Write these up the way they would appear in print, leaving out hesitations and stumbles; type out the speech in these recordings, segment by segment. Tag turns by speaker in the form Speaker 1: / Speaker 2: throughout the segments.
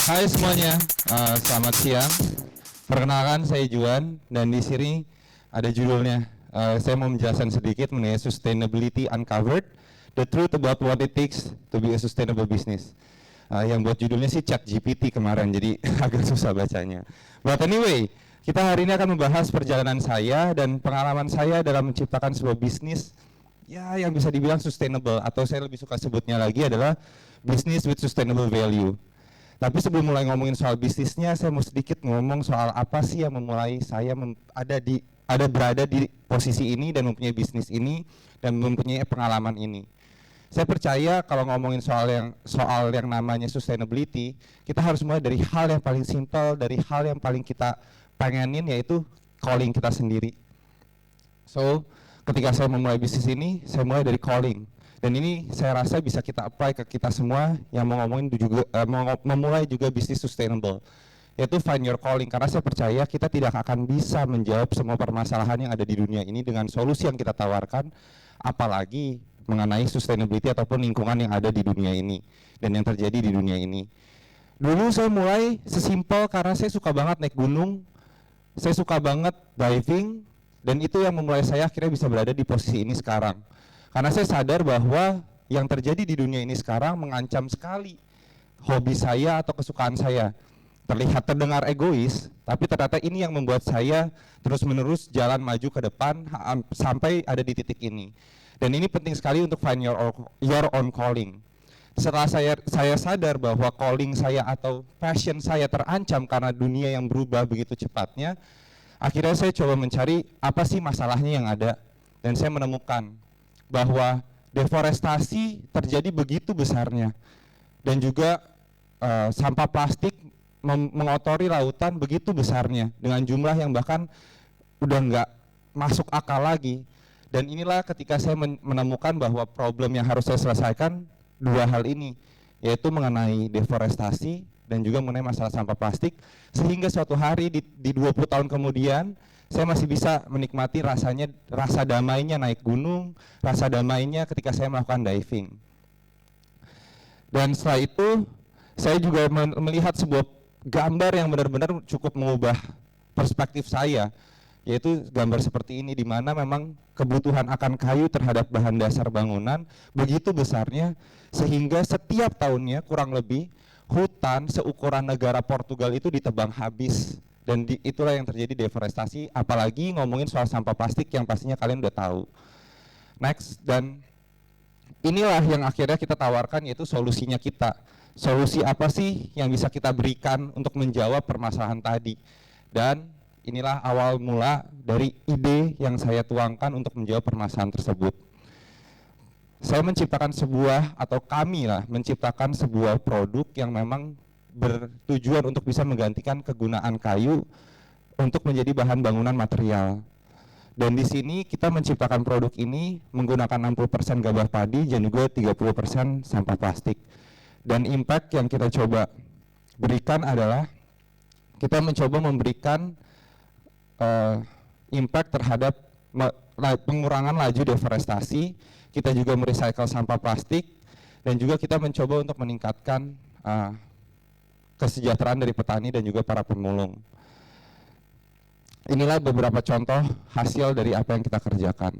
Speaker 1: Hai semuanya, selamat siang. Perkenalkan saya Juan dan di sini ada judulnya. Saya mau menjelaskan sedikit mengenai Sustainability Uncovered, the truth about what it takes to be a sustainable business. Yang buat judulnya sih ChatGPT kemarin, jadi agak susah bacanya. But anyway, kita hari ini akan membahas perjalanan saya dan pengalaman saya dalam menciptakan sebuah bisnis ya yang bisa dibilang sustainable, atau saya lebih suka sebutnya lagi adalah business with sustainable value. Tapi sebelum mulai ngomongin soal bisnisnya, saya mau sedikit ngomong soal apa sih yang memulai saya berada di posisi ini dan mempunyai bisnis ini dan mempunyai pengalaman ini. Saya percaya kalau ngomongin soal yang namanya sustainability, kita harus mulai dari hal yang paling simpel, dari hal yang paling kita pengenin, yaitu calling kita sendiri. So, ketika saya memulai bisnis ini, saya mulai dari calling. Dan ini saya rasa bisa kita apply ke kita semua yang mau ngomongin juga memulai juga bisnis sustainable, yaitu find your calling. Karena saya percaya kita tidak akan bisa menjawab semua permasalahan yang ada di dunia ini dengan solusi yang kita tawarkan, apalagi mengenai sustainability ataupun lingkungan yang ada di dunia ini dan yang terjadi di dunia ini. Dulu saya mulai sesimpel karena saya suka banget naik gunung, saya suka banget diving, dan itu yang memulai saya akhirnya bisa berada di posisi ini sekarang. Karena saya sadar bahwa yang terjadi di dunia ini sekarang mengancam sekali hobi saya atau kesukaan saya. Terdengar egois, tapi ternyata ini yang membuat saya terus-menerus jalan maju ke depan sampai ada di titik ini. Dan ini penting sekali untuk find your own calling. Setelah saya sadar bahwa calling saya atau passion saya terancam karena dunia yang berubah begitu cepatnya, akhirnya saya coba mencari apa sih masalahnya yang ada. Dan saya menemukan bahwa deforestasi terjadi begitu besarnya, dan juga sampah plastik mengotori lautan begitu besarnya dengan jumlah yang bahkan udah nggak masuk akal lagi. Dan inilah ketika saya menemukan bahwa problem yang harus saya selesaikan dua hal ini, yaitu mengenai deforestasi dan juga mengenai masalah sampah plastik, sehingga suatu hari di 20 tahun kemudian saya masih bisa menikmati rasa damainya naik gunung, rasa damainya ketika saya melakukan diving. Dan setelah itu saya juga melihat sebuah gambar yang benar-benar cukup mengubah perspektif saya, yaitu gambar seperti ini, di mana memang kebutuhan akan kayu terhadap bahan dasar bangunan begitu besarnya sehingga setiap tahunnya kurang lebih hutan seukuran negara Portugal itu ditebang habis. Dan itulah yang terjadi deforestasi, apalagi ngomongin soal sampah plastik yang pastinya kalian udah tahu. Next, dan inilah yang akhirnya kita tawarkan, yaitu solusinya kita. Solusi apa sih yang bisa kita berikan untuk menjawab permasalahan tadi. Dan inilah awal mula dari ide yang saya tuangkan untuk menjawab permasalahan tersebut. Saya menciptakan kami menciptakan sebuah produk yang memang bertujuan untuk bisa menggantikan kegunaan kayu untuk menjadi bahan bangunan material. Dan di sini kita menciptakan produk ini menggunakan 60% gabah padi dan juga 30% sampah plastik. Dan impact yang kita coba berikan adalah kita mencoba memberikan impact terhadap pengurangan laju deforestasi. Kita juga merecycle sampah plastik, dan juga kita mencoba untuk meningkatkan kesejahteraan dari petani dan juga para pemulung. Inilah beberapa contoh hasil dari apa yang kita kerjakan.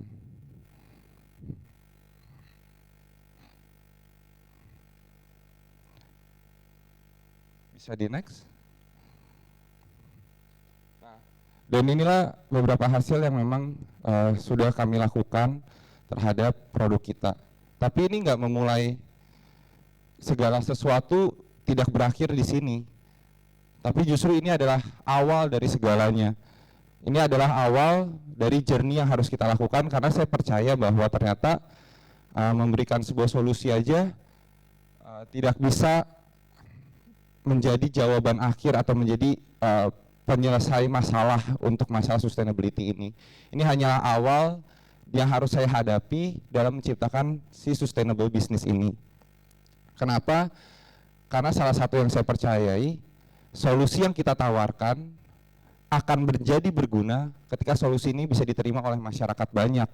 Speaker 1: Bisa di next. Dan inilah beberapa hasil yang memang sudah kami lakukan terhadap produk kita. Tapi ini nggak memulai segala sesuatu, tidak berakhir di sini. Tapi justru ini adalah awal dari segalanya. Ini adalah awal dari journey yang harus kita lakukan, karena saya percaya bahwa ternyata memberikan sebuah solusi aja tidak bisa menjadi jawaban akhir atau menjadi penyelesai masalah untuk masalah sustainability ini. Ini hanyalah awal yang harus saya hadapi dalam menciptakan si sustainable business ini. Kenapa? Karena salah satu yang saya percayai, solusi yang kita tawarkan akan berguna ketika solusi ini bisa diterima oleh masyarakat banyak.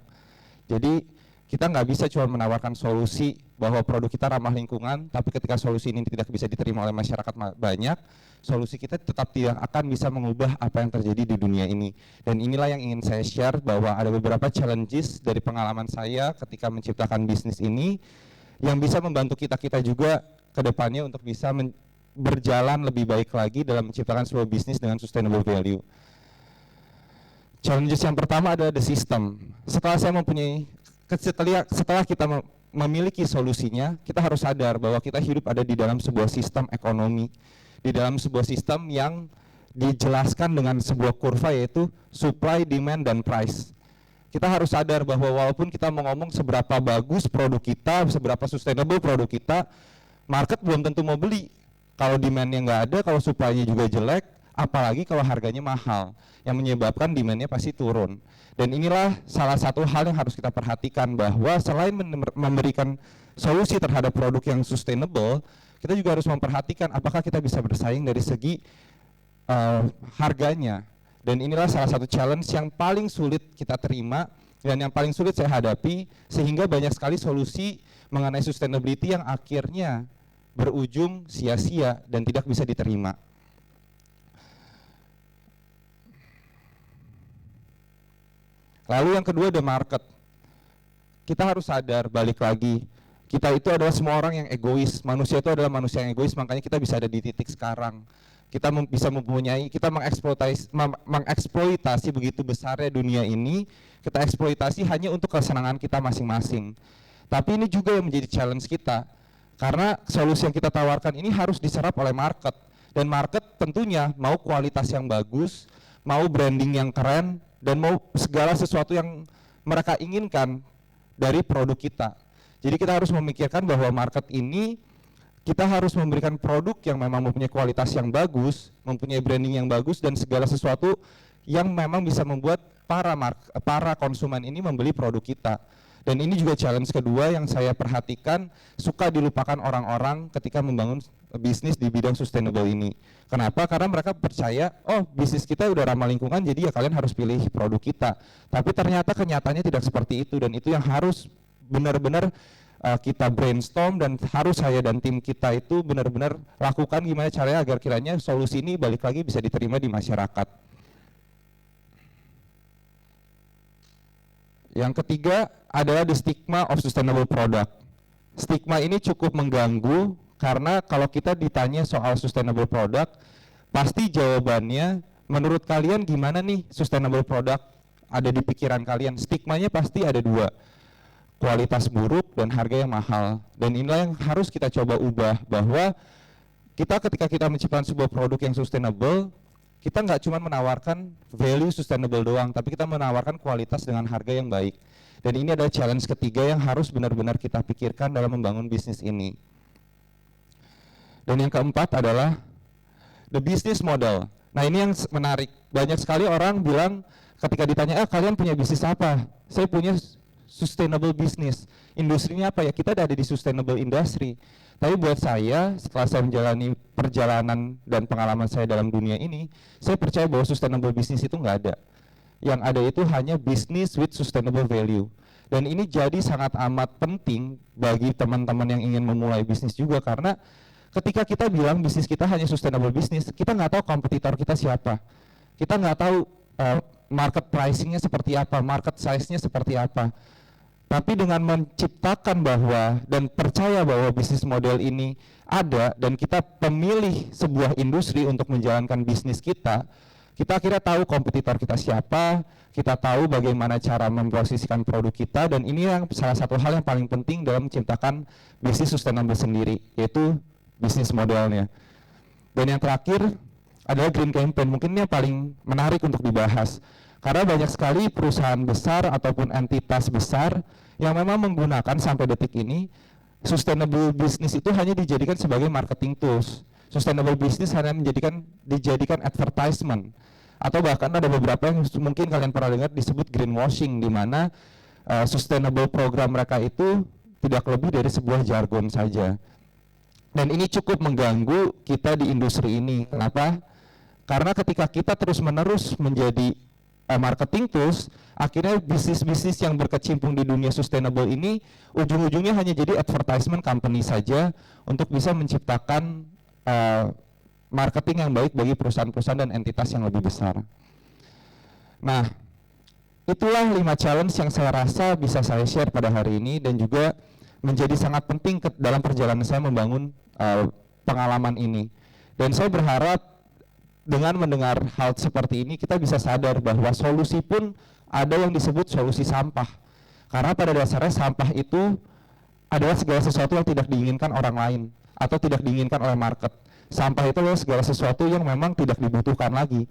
Speaker 1: Jadi Kita nggak bisa cuma menawarkan solusi bahwa produk kita ramah lingkungan, tapi ketika solusi ini tidak bisa diterima oleh masyarakat banyak, solusi kita tetap tidak akan bisa mengubah apa yang terjadi di dunia ini. Dan inilah yang ingin saya share, bahwa ada beberapa challenges dari pengalaman saya ketika menciptakan bisnis ini yang bisa membantu kita juga ke depannya untuk bisa berjalan lebih baik lagi dalam menciptakan sebuah bisnis dengan sustainable value. Challenges yang pertama adalah the system. Setelah kita memiliki solusinya, kita harus sadar bahwa kita hidup ada di dalam sebuah sistem ekonomi, di dalam sebuah sistem yang dijelaskan dengan sebuah kurva, yaitu supply, demand, dan price. Kita harus sadar bahwa walaupun kita mau ngomong seberapa bagus produk kita, seberapa sustainable produk kita, market belum tentu mau beli. Kalau demandnya nggak ada, kalau supply-nya juga jelek, apalagi kalau harganya mahal, yang menyebabkan demand-nya pasti turun. Dan inilah salah satu hal yang harus kita perhatikan, bahwa selain memberikan solusi terhadap produk yang sustainable, kita juga harus memperhatikan apakah kita bisa bersaing dari segi harganya. Dan inilah salah satu challenge yang paling sulit kita terima dan yang paling sulit saya hadapi, sehingga banyak sekali solusi mengenai sustainability yang akhirnya berujung sia-sia dan tidak bisa diterima. Lalu yang kedua, the market. Kita harus sadar, balik lagi, kita itu adalah semua orang yang egois. Manusia itu adalah manusia yang egois, makanya kita bisa ada di titik sekarang. Kita bisa mempunyai, kita mengeksploitasi begitu besarnya dunia ini, kita eksploitasi hanya untuk kesenangan kita masing-masing. Tapi ini juga yang menjadi challenge kita, karena solusi yang kita tawarkan ini harus diserap oleh market. Dan market tentunya mau kualitas yang bagus, mau branding yang keren, dan mau segala sesuatu yang mereka inginkan dari produk kita. Jadi kita harus memikirkan bahwa market ini kita harus memberikan produk yang memang mempunyai kualitas yang bagus, mempunyai branding yang bagus, dan segala sesuatu yang memang bisa membuat para konsumen ini membeli produk kita. Dan ini juga challenge kedua yang saya perhatikan suka dilupakan orang-orang ketika membangun bisnis di bidang sustainable ini. Kenapa? Karena mereka percaya, oh bisnis kita udah ramah lingkungan, jadi ya kalian harus pilih produk kita. Tapi ternyata kenyataannya tidak seperti itu, dan itu yang harus benar-benar kita brainstorm, dan harus saya dan tim kita itu benar-benar lakukan gimana caranya agar kiranya solusi ini balik lagi bisa diterima di masyarakat. Yang ketiga adalah the stigma of sustainable product. Stigma ini cukup mengganggu, karena kalau kita ditanya soal sustainable product, pasti jawabannya, menurut kalian gimana nih sustainable product ada di pikiran kalian? Stigmanya pasti ada dua, kualitas buruk dan harga yang mahal. Dan inilah yang harus kita coba ubah, bahwa ketika kita menciptakan sebuah produk yang sustainable, kita nggak cuma menawarkan value sustainable doang, tapi kita menawarkan kualitas dengan harga yang baik. Dan ini adalah challenge ketiga yang harus benar-benar kita pikirkan dalam membangun bisnis ini. Dan yang keempat adalah the business model. Nah ini yang menarik, banyak sekali orang bilang ketika ditanya, kalian punya bisnis apa? Saya punya sustainable business. Industrinya apa ya? Kita ada di sustainable industry. Tapi buat saya, setelah saya menjalani perjalanan dan pengalaman saya dalam dunia ini, saya percaya bahwa sustainable business itu nggak ada. Yang ada itu hanya business with sustainable value. Dan ini jadi sangat amat penting bagi teman-teman yang ingin memulai bisnis juga, karena ketika kita bilang bisnis kita hanya sustainable business, kita nggak tahu kompetitor kita siapa. Kita nggak tahu market pricing-nya seperti apa, market size-nya seperti apa. Tapi dengan menciptakan bahwa dan percaya bahwa bisnis model ini ada, dan kita pemilih sebuah industri untuk menjalankan bisnis kita akhirnya tahu kompetitor kita siapa, kita tahu bagaimana cara memposisikan produk kita, dan ini yang salah satu hal yang paling penting dalam menciptakan bisnis sustainable sendiri, yaitu bisnis modelnya. Dan yang terakhir adalah green campaign. Mungkin ini yang paling menarik untuk dibahas, karena banyak sekali perusahaan besar ataupun entitas besar yang memang menggunakan sampai detik ini sustainable business itu hanya dijadikan sebagai marketing tools. Sustainable business hanya dijadikan advertisement, atau bahkan ada beberapa yang mungkin kalian pernah dengar disebut greenwashing, di mana sustainable program mereka itu tidak lebih dari sebuah jargon saja. Dan ini cukup mengganggu kita di industri ini. Kenapa? Karena ketika kita terus-menerus menjadi marketing tools, akhirnya bisnis-bisnis yang berkecimpung di dunia sustainable ini ujung-ujungnya hanya jadi advertisement company saja untuk bisa menciptakan marketing yang baik bagi perusahaan-perusahaan dan entitas yang lebih besar. Nah, itulah 5 challenge yang saya rasa bisa saya share pada hari ini dan juga menjadi sangat penting dalam perjalanan saya membangun pengalaman ini. Dan saya berharap dengan mendengar hal seperti ini kita bisa sadar bahwa solusi pun ada yang disebut solusi sampah. Karena pada dasarnya sampah itu adalah segala sesuatu yang tidak diinginkan orang lain atau tidak diinginkan oleh market. Sampah itu adalah segala sesuatu yang memang tidak dibutuhkan lagi.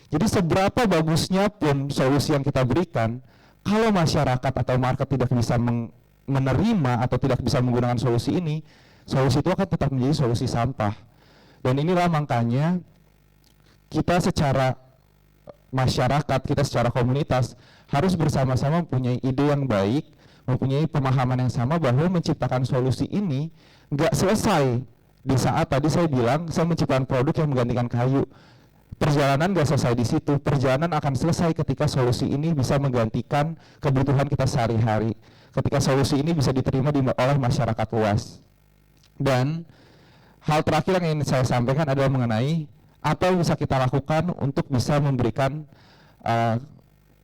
Speaker 1: Jadi seberapa bagusnya pun solusi yang kita berikan, kalau masyarakat atau market tidak bisa menerima atau tidak bisa menggunakan solusi ini, solusi itu akan tetap menjadi solusi sampah. Dan inilah makanya kita secara masyarakat, kita secara komunitas harus bersama-sama mempunyai ide yang baik, mempunyai pemahaman yang sama bahwa menciptakan solusi ini nggak selesai di saat tadi saya bilang saya menciptakan produk yang menggantikan kayu. Perjalanan nggak selesai di situ, perjalanan akan selesai ketika solusi ini bisa menggantikan kebutuhan kita sehari-hari, ketika solusi ini bisa diterima oleh masyarakat luas. Dan hal terakhir yang ingin saya sampaikan adalah mengenai apa yang bisa kita lakukan untuk bisa memberikan,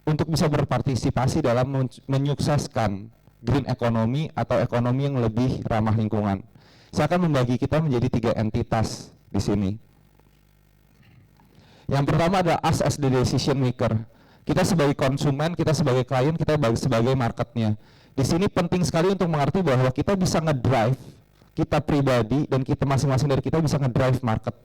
Speaker 1: untuk bisa berpartisipasi dalam menyukseskan green economy atau ekonomi yang lebih ramah lingkungan. Saya akan membagi kita menjadi 3 entitas di sini. Yang pertama adalah us as the decision maker. Kita sebagai konsumen, kita sebagai klien, kita sebagai marketnya. Di sini penting sekali untuk mengerti bahwa kita bisa ngedrive, kita pribadi dan kita masing-masing dari kita bisa ngedrive market.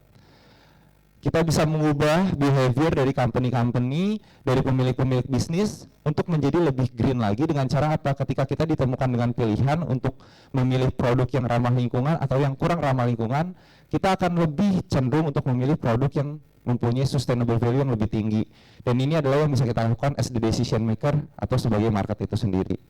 Speaker 1: Kita bisa mengubah behavior dari company-company, dari pemilik-pemilik bisnis untuk menjadi lebih green lagi dengan cara apa? Ketika kita ditemukan dengan pilihan untuk memilih produk yang ramah lingkungan atau yang kurang ramah lingkungan, kita akan lebih cenderung untuk memilih produk yang mempunyai sustainable value yang lebih tinggi. Dan ini adalah yang bisa kita lakukan as the decision maker atau sebagai market itu sendiri.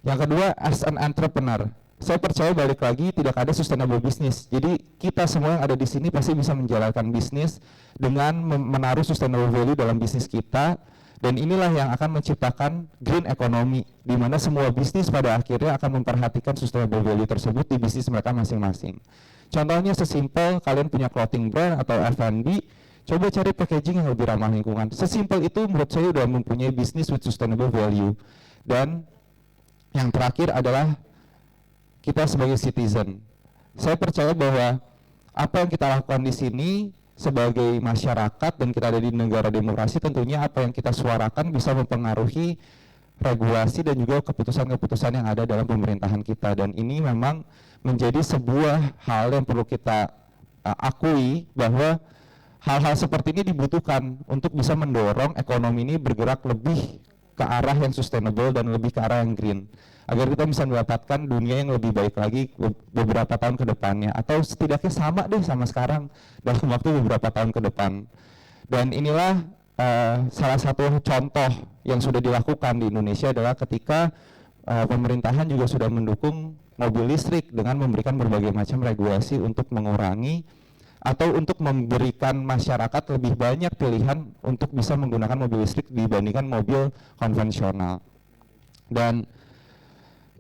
Speaker 1: Yang kedua, as an entrepreneur. Saya percaya balik lagi tidak ada sustainable business. Jadi kita semua yang ada di sini pasti bisa menjalankan bisnis dengan menaruh sustainable value dalam bisnis kita. Dan inilah yang akan menciptakan green economy, di mana semua bisnis pada akhirnya akan memperhatikan sustainable value tersebut di bisnis mereka masing-masing. Contohnya sesimpel kalian punya clothing brand atau F&B, coba cari packaging yang lebih ramah lingkungan. Sesimpel itu menurut saya sudah mempunyai bisnis with sustainable value. Dan yang terakhir adalah kita sebagai citizen. Saya percaya bahwa apa yang kita lakukan di sini sebagai masyarakat dan kita ada di negara demokrasi, tentunya apa yang kita suarakan bisa mempengaruhi regulasi dan juga keputusan-keputusan yang ada dalam pemerintahan kita. Dan ini memang menjadi sebuah hal yang perlu kita akui bahwa hal-hal seperti ini dibutuhkan untuk bisa mendorong ekonomi ini bergerak lebih ke arah yang sustainable dan lebih ke arah yang green, agar kita bisa mendapatkan dunia yang lebih baik lagi beberapa tahun ke depannya, atau setidaknya sama deh sama sekarang dalam waktu beberapa tahun ke depan. Dan inilah salah satu contoh yang sudah dilakukan di Indonesia adalah ketika pemerintahan juga sudah mendukung mobil listrik dengan memberikan berbagai macam regulasi untuk mengurangi atau untuk memberikan masyarakat lebih banyak pilihan untuk bisa menggunakan mobil listrik dibandingkan mobil konvensional. Dan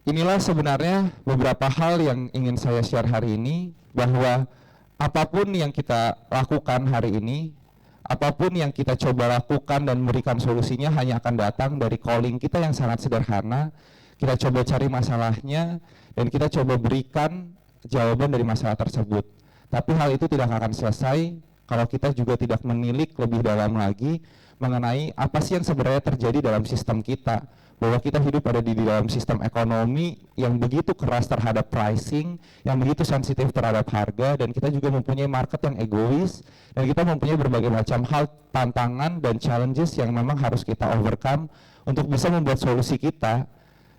Speaker 1: inilah sebenarnya beberapa hal yang ingin saya share hari ini, bahwa apapun yang kita lakukan hari ini, apapun yang kita coba lakukan dan memberikan solusinya hanya akan datang dari calling kita yang sangat sederhana. Kita coba cari masalahnya dan kita coba berikan jawaban dari masalah tersebut. Tapi hal itu tidak akan selesai kalau kita juga tidak menilik lebih dalam lagi mengenai apa sih yang sebenarnya terjadi dalam sistem kita. Bahwa kita hidup ada di dalam sistem ekonomi yang begitu keras terhadap pricing, yang begitu sensitif terhadap harga, dan kita juga mempunyai market yang egois, dan kita mempunyai berbagai macam hal, tantangan dan challenges yang memang harus kita overcome untuk bisa membuat solusi kita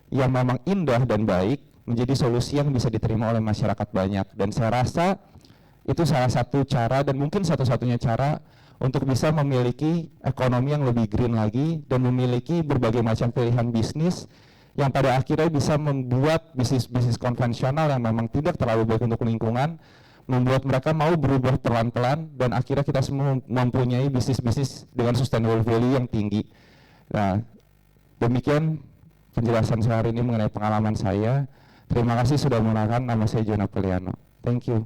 Speaker 1: yang memang indah dan baik menjadi solusi yang bisa diterima oleh masyarakat banyak. Dan saya rasa itu salah satu cara dan mungkin satu-satunya cara untuk bisa memiliki ekonomi yang lebih green lagi dan memiliki berbagai macam pilihan bisnis yang pada akhirnya bisa membuat bisnis-bisnis konvensional yang memang tidak terlalu baik untuk lingkungan membuat mereka mau berubah pelan-pelan, dan akhirnya kita semua mempunyai bisnis-bisnis dengan sustainable value yang tinggi. Nah, demikian penjelasan saya hari ini mengenai pengalaman saya. Terima kasih sudah mengenalkan, nama saya John Apeliano. Thank you.